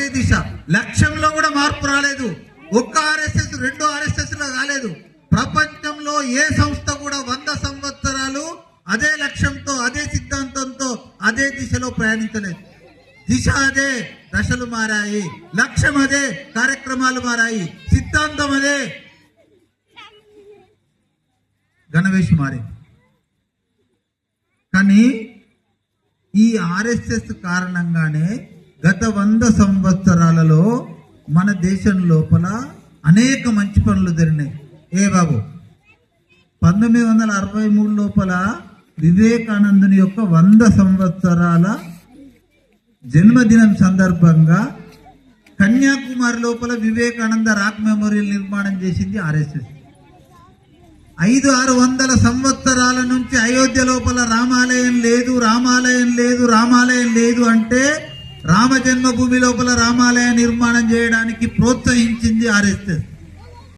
అదే దిశ. లక్ష్యంలో కూడా మార్పు రాలేదు. ఒక్క ఆర్ఎస్ఎస్ 2 RSS లో కాలేదు. ప్రపంచంలో ఏ సంస్థ కూడా 100 సంవత్సరాలు అదే లక్ష్యంతో, అదే సిద్ధాంతంతో, అదే దిశలో ప్రయాణించలేదు. దిశ అదే, దశలు మారాయి. లక్ష్యం అదే, కార్యక్రమాలు మారాయి. సిద్ధాంతం అదే, గణవేష్ మారింది. కానీ ఈ ఆర్ఎస్ఎస్ కారణంగానే గత 100 సంవత్సరాలలో మన దేశం లోపల అనేక మంచి పనులు జరిగినాయి. ఏ బాబు, 1963 లోపల వివేకానందుని యొక్క 100 సంవత్సరాల జన్మదినం సందర్భంగా కన్యాకుమారి లోపల వివేకానంద రాక్ మెమోరియల్ నిర్మాణం చేసింది ఆర్ఎస్ఎస్. 500-600 సంవత్సరాల నుంచి అయోధ్య లోపల రామాలయం లేదు, రామాలయం లేదు, రామాలయం లేదు అంటే రామ జన్మభూమి లోపల రామాలయ నిర్మాణం చేయడానికి ప్రోత్సహించింది ఆర్ఎస్ఎస్.